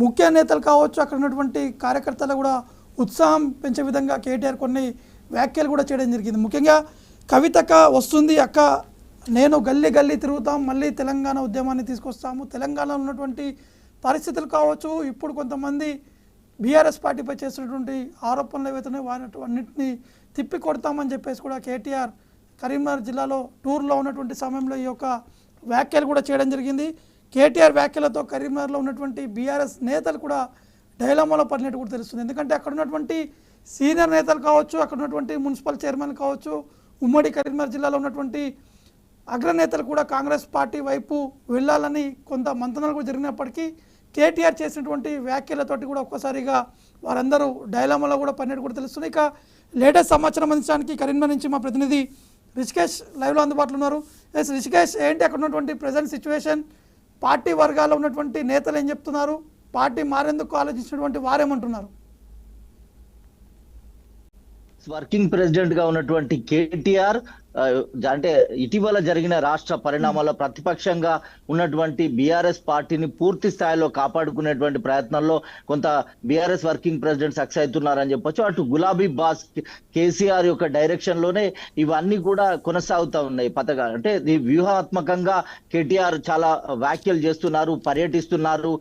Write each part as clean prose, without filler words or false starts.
ముఖ్య నేతలు కావచ్చు, అక్కడ ఉన్నటువంటి కార్యకర్తలు కూడా ఉత్సాహం పెంచే విధంగా కేటీఆర్ కొన్ని వ్యాఖ్యలు కూడా చేయడం జరిగింది. ముఖ్యంగా కవితక్క వస్తుంది అక్క, నేను గల్లీ గల్లీ తిరుగుతాం, మళ్ళీ తెలంగాణ ఉద్యమాన్ని తీసుకొస్తాము, తెలంగాణలో ఉన్నటువంటి పరిస్థితులు కావచ్చు, ఇప్పుడు కొంతమంది బీఆర్ఎస్ పార్టీపై చేస్తున్నటువంటి ఆరోపణలు ఏవైతున్నాయో వాటిని తిప్పి కొడతామని చెప్పేసి కూడా కేటీఆర్ కరీంనగర్ జిల్లాలో టూర్లో ఉన్నటువంటి సమయంలో ఈ యొక్క వ్యాఖ్యలు కూడా చేయడం జరిగింది. కేటీఆర్ వ్యాఖ్యలతో కరీంనగర్లో ఉన్నటువంటి బీఆర్ఎస్ నేతలు కూడా డైలమాలో పడినట్టు కూడా తెలుస్తుంది. ఎందుకంటే అక్కడ ఉన్నటువంటి సీనియర్ నేతలు కావచ్చు, అక్కడ ఉన్నటువంటి మున్సిపల్ చైర్మన్ కావచ్చు, ఉమ్మడి కరీంనగర్ జిల్లాలో ఉన్నటువంటి అగ్రనేతలు కూడా కాంగ్రెస్ పార్టీ వైపు వెళ్ళాలని కొంత మంతనాలు కూడా జరిగినప్పటికీ కేటీఆర్ చేసినటువంటి వ్యాఖ్యలతోటి కూడా ఒక్కసారిగా వారందరూ డైలమాలో కూడా పడినట్టు కూడా తెలుస్తుంది. ఇక లేటెస్ట్ సమాచారం అందించడానికి కరీంనగర్ నుంచి మా ప్రతినిధి రిషికేష్ లైవ్లో అందుబాటులో ఉన్నారు. ఎస్ రిషికేష్, ఏంటి అక్కడ ఉన్నటువంటి ప్రజెంట్ సిచ్యువేషన్? పార్టీ వర్గాల్లో ఉన్నటువంటి నేతలు ఏం చెప్తున్నారు? పార్టీ మారేందుకు ఆలోచించినటువంటి వారేమంటున్నారు? వర్కింగ్ ప్రెసిడెంట్ గా ఉన్నటువంటి కేటీఆర్ అంటే ఇటీవల జరిగిన రాష్ట్ర పరిణామాల్లో ప్రతిపక్షంగా ఉన్నటువంటి బీఆర్ఎస్ పార్టీని పూర్తి స్థాయిలో కాపాడుకునేటువంటి ప్రయత్నంలో కొంత బీఆర్ఎస్ వర్కింగ్ ప్రెసిడెంట్ సక్సెస్ అవుతున్నారని చెప్పొచ్చు. అటు గులాబీ బాస్ కేసీఆర్ యొక్క డైరెక్షన్ లోనే ఇవన్నీ కూడా కొనసాగుతా ఉన్నాయి పథకాలు. అంటే వ్యూహాత్మకంగా కేటీఆర్ చాలా వ్యాఖ్యలు చేస్తున్నారు, పర్యటిస్తున్నారు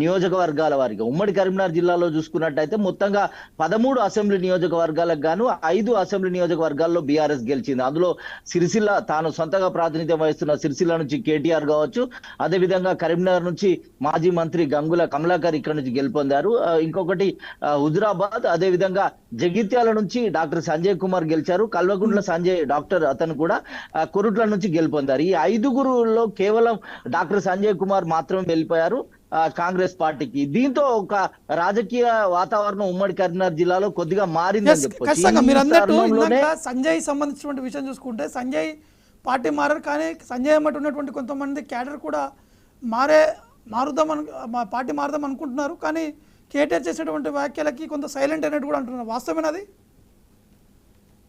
నియోజకవర్గాల వారిగా. ఉమ్మడి కరీంనగర్ జిల్లాలో చూసుకున్నట్టయితే మొత్తంగా 13 అసెంబ్లీ నియోజకవర్గాలకు గాను 5 అసెంబ్లీ నియోజకవర్గాల్లో బీఆర్ఎస్ గెలిచింది. అందులో సిరిసిల్ల, తాను సొంతగా ప్రాతినిధ్యం వహిస్తున్న సిరిసిల్ల నుంచి కేటీఆర్ కావచ్చు, అదేవిధంగా కరీంనగర్ నుంచి మాజీ మంత్రి గంగుల కమలాకర్ ఇక్కడ నుంచి గెలుపొందారు. ఇంకొకటి హుజురాబాద్, అదేవిధంగా జగిత్యాల నుంచి డాక్టర్ సంజయ్ కుమార్ గెలిచారు. కల్వకుంట్ల సంజయ్ డాక్టర్ అతను కూడా కొరుట్ల నుంచి గెలుపొందారు. ఈ 5గురులో కేవలం డాక్టర్ సంజయ్ కుమార్ మాత్రమే వెళ్ళిపోయారు కాంగ్రెస్ పార్టీకి. దీంతో ఒక రాజకీయ వాతావరణం ఉమ్మడి కరీంనగర్ జిల్లాలో కొద్దిగా మారిందని చెప్పొచ్చు. సంజయ్ సంబంధించినటువంటి విషయం చూసుకుంటే సంజయ్ పార్టీ మారారు, కానీ సంజయ్ అమ్మటి ఉన్నటువంటి కొంతమంది క్యాడర్ కూడా పార్టీ మారుదాం అనుకుంటున్నారు. కానీ కేటీఆర్ చేసినటువంటి వ్యాఖ్యలకి కొంత సైలెంట్ అయినట్టు కూడా అంటున్నారు. వాస్తవమేనది?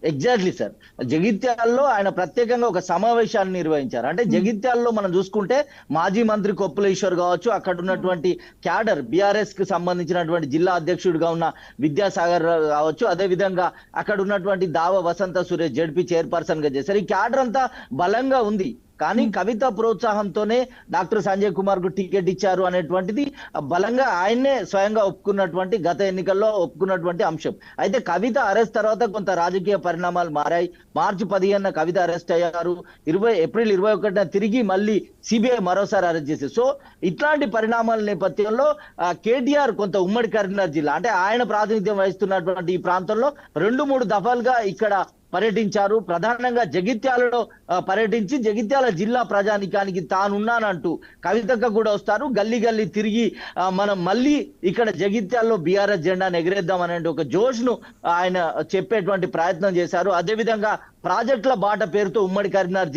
Exactly sir. జగిత్యాలలో ఆయన ప్రత్యేకంగా ఒక సమావేశాన్ని నిర్వహించారు. అంటే జగిత్యాలలో మనం చూసుకుంటే మాజీ మంత్రి కొప్పుల ఈశ్వర్ కావచ్చు, అక్కడ ఉన్నటువంటి క్యాడర్ బీఆర్ఎస్ కి సంబంధించినటువంటి జిల్లా అధ్యక్షుడిగా ఉన్న విద్యాసాగర్ కావచ్చు, అదే విధంగా అక్కడ ఉన్నటువంటి దావ వసంత సురేష్ జడ్పీ చైర్పర్సన్ గా చేశారు. ఈ క్యాడర్ అంతా బలంగా ఉంది. కానీ కవిత ప్రోత్సాహంతోనే డాక్టర్ సంజయ్ కుమార్ కు టికెట్ ఇచ్చారు అనేటువంటిది బలంగా ఆయన్నే స్వయంగా ఒప్పుకున్నటువంటి, గత ఎన్నికల్లో ఒప్పుకున్నటువంటి అంశం. అయితే కవిత అరెస్ట్ తర్వాత కొంత రాజకీయ పరిణామాలు మారాయి. మార్చి 15న కవిత అరెస్ట్ అయ్యారు. ఏప్రిల్ 21న తిరిగి మళ్ళీ సిబిఐ మరోసారి అరెస్ట్ చేశారు. సో ఇట్లాంటి పరిణామాల నేపథ్యంలో కేటీఆర్ కొంత ఉమ్మడి కరీంనగర్ జిల్లా, అంటే ఆయన ప్రాతినిధ్యం వహిస్తున్నటువంటి ఈ ప్రాంతంలో 2-3 దఫాలుగా ఇక్కడ పర్యటించారు. ప్రధానంగా జగిత్యాలలో పర్యటించి జగిత్యాల జిల్లా ప్రజానికానికి తానున్నానంటూ కవితక్క కూడా వస్తారు. గల్లీ గల్లీ తిరిగి మనం మళ్ళీ ఇక్కడ జగిత్యాల్లో బీఆర్ఎస్ జెండాను ఎగరేద్దాం అనే ఒక జోష్ ను ఆయన చెప్పేటువంటి ప్రయత్నం చేశారు. అదేవిధంగా ప్రాజెక్టుల బాట పేరుతో ఉమ్మడి కరీంనగర్